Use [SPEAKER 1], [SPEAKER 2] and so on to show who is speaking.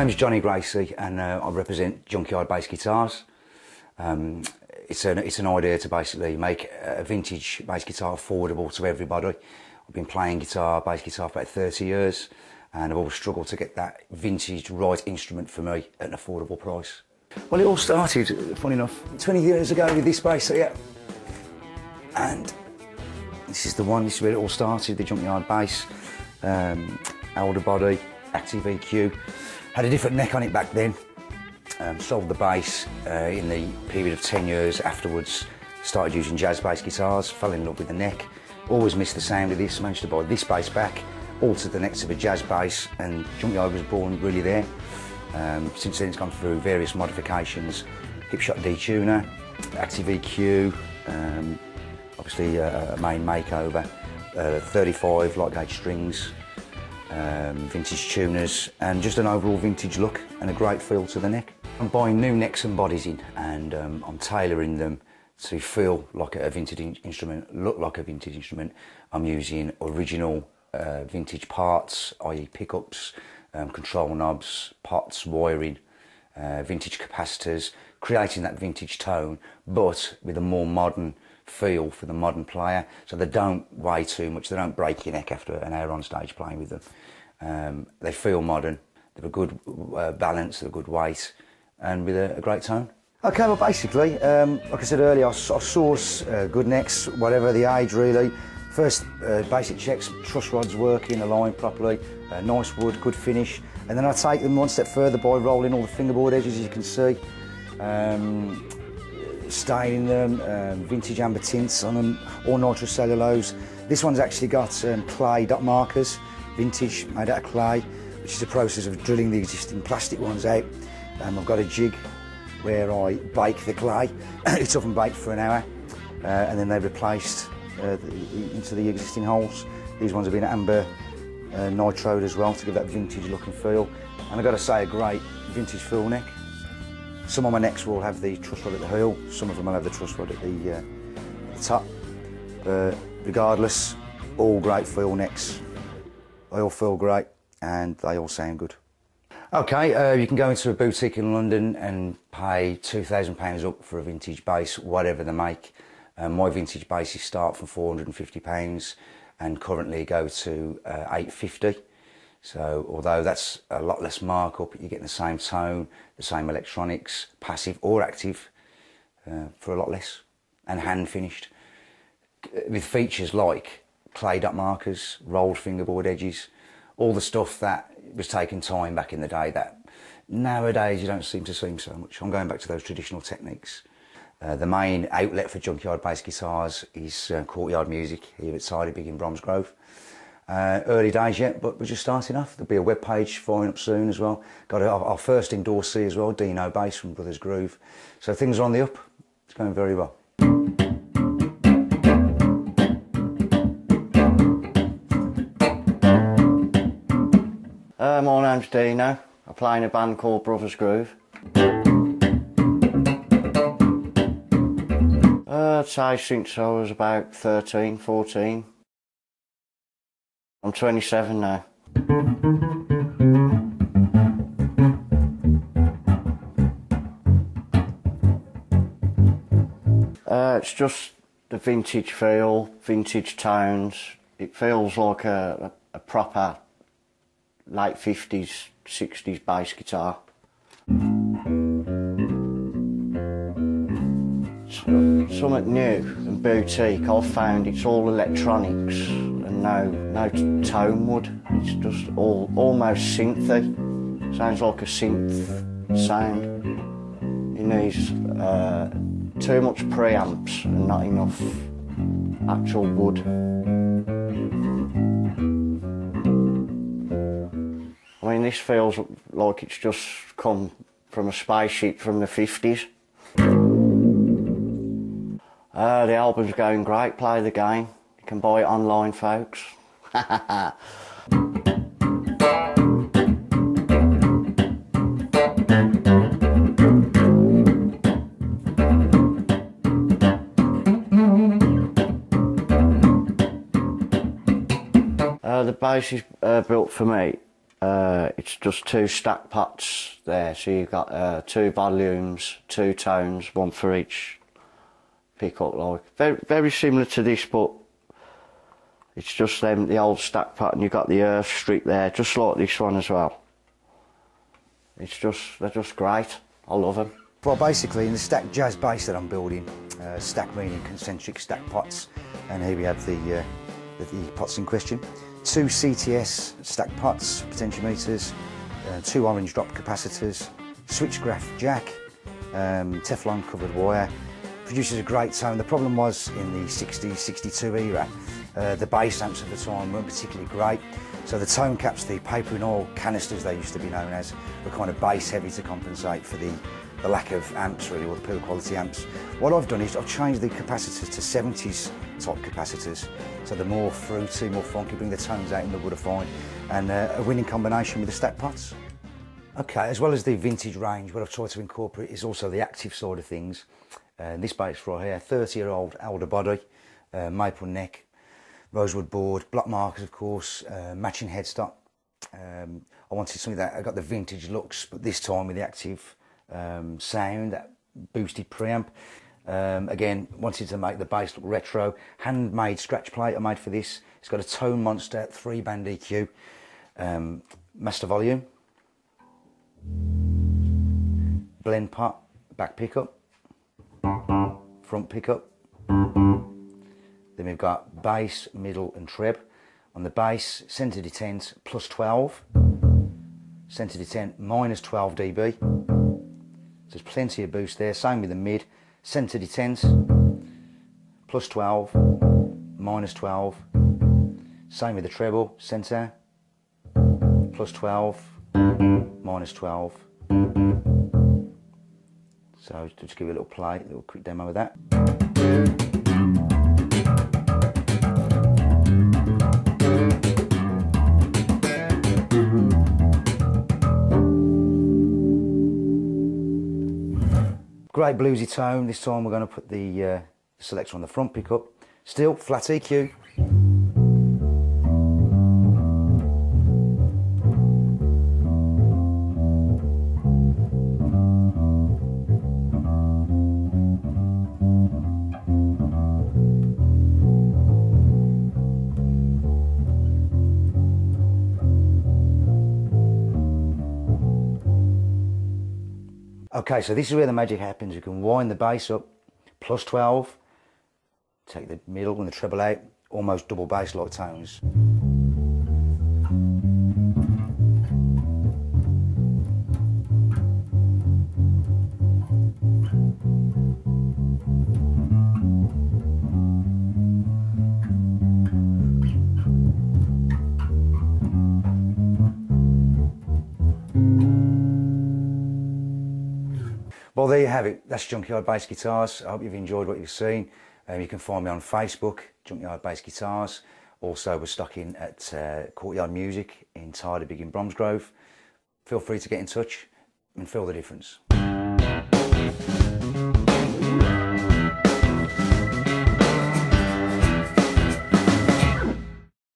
[SPEAKER 1] name's Johnny Gracie and I represent Junkyard bass guitars. It's an idea to basically make a vintage bass guitar affordable to everybody. I've been playing bass guitar for about 30 years and I've always struggled to get that vintage right instrument for me at an affordable price. Well, it all started, funny enough, 20 years ago with this bass here. And this is where it all started, the Junkyard bass. Older body, active EQ. Had a different neck on it back then. Sold the bass in the period of 10 years afterwards. Started using jazz bass guitars, fell in love with the neck. Always missed the sound of this, managed to buy this bass back, altered the neck to a jazz bass, and Junkyard was born really there. Since then it's gone through various modifications, hip shot detuner, active EQ, obviously a main makeover, 35 light gauge strings, vintage tuners, and just an overall vintage look and a great feel to the neck. I'm buying new necks and bodies in, and I'm tailoring them to feel like a vintage instrument, look like a vintage instrument. I'm using original vintage parts, i.e. pickups, control knobs, pots, wiring, vintage capacitors, creating that vintage tone, but with a more modern feel for the modern player, so they don't weigh too much, they don't break your neck after an hour on stage playing with them. They feel modern, they've a good balance, they've a good weight, and with a great tone. Okay, well basically, like I said earlier, I source good necks, whatever the age really. First basic checks, truss rods working, aligned properly, nice wood, good finish, and then I take them one step further by rolling all the fingerboard edges, as you can see. Staining them, vintage amber tints on them, all nitrocellulose. This one's actually got clay dot markers, vintage, made out of clay, which is a process of drilling the existing plastic ones out. I've got a jig where I bake the clay. It's often baked for an hour, and then they're replaced into the existing holes. These ones have been amber nitroed as well to give that vintage look and feel. And I've got to say, a great vintage feel neck. Some of my necks will have the truss rod at the heel, some of them will have the truss rod at the top. Regardless, all great feel necks. They all feel great and they all sound good. Okay, you can go into a boutique in London and pay £2,000 up for a vintage bass, whatever the make. My vintage basses start from £450 and currently go to £850. So although that's a lot less markup, you're getting the same tone, the same electronics, passive or active, for a lot less, and hand finished. With features like clay dot markers, rolled fingerboard edges, all the stuff that was taking time back in the day that nowadays you don't seem to see so much. I'm going back to those traditional techniques. The main outlet for Junkyard bass guitars is Courtyard Music here at Sidebig in Bromsgrove. Early days yet, but we're just starting off. There'll be a web page following up soon as well. Got our first endorsee as well, Deano bass from Brothers Groove. So things are on the up. It's going very well.
[SPEAKER 2] My name's Deano. I play in a band called Brothers Groove. I'd say since I was about 13, 14. I'm 27 now. It's just the vintage feel, vintage tones. It feels like a proper late 50s, 60s bass guitar. Something new and boutique. I've found it's all electronics and no tone wood. It's just almost synthy. Sounds like a synth sound. It needs too much preamps and not enough actual wood. I mean, this feels like it's just come from a spaceship from the 50s. The album's going great, play the game. You can buy it online, folks. The bass is built for me. It's just 2 stack pots there, so you've got 2 volumes, 2 tones, 1 for each pickup. Like very similar to this, but it's just the old stack pot, and you've got the earth strip there, just like this one as well. They're just great. I love them.
[SPEAKER 1] Well, basically in the stack jazz bass that I'm building, stack meaning concentric stack pots, and here we have the pots in question. 2 CTS stack pots, potentiometers, 2 orange drop capacitors, switchgraph jack, Teflon covered wire. Produces a great tone. The problem was in the 60s, 62 era, the bass amps at the time weren't particularly great. So the tone caps, the paper and oil canisters they used to be known as, were kind of bass heavy to compensate for the lack of amps really, or the poor quality amps. What I've done is I've changed the capacitors to 70s type capacitors, so they're more fruity, more funky, bring the tones out in the wood I find, and a winning combination with the stack pots. Okay, as well as the vintage range, what I've tried to incorporate is also the active side of things. This bass right here, 30-year-old elder body, maple neck, rosewood board, block markers of course, matching headstock. I wanted something that I got the vintage looks, but this time with the active sound, that boosted preamp. Again, wanted to make the bass look retro. Handmade scratch plate I made for this. It's got a Tone Monster 3-band EQ, master volume, blend pot, back pickup, front pickup. Then we've got bass, middle and treb. On the bass, centre detent plus 12, centre detent minus 12 dB. So there's plenty of boost there. Same with the mid, centre detent plus 12, minus 12. Same with the treble, centre plus 12, minus 12. So just give you a little play, a little quick demo of that. Great bluesy tone. This time we're going to put the selector on the front pickup. Still flat EQ. Okay, so this is where the magic happens. You can wind the bass up, plus 12, take the middle and the treble out, almost double bass like tones. Well, there you have it. That's Junkyard Bass Guitars. I hope you've enjoyed what you've seen. You can find me on Facebook, Junkyard Bass Guitars. Also, we're stocking at Courtyard Music in Big in Bromsgrove. Feel free to get in touch and feel the difference.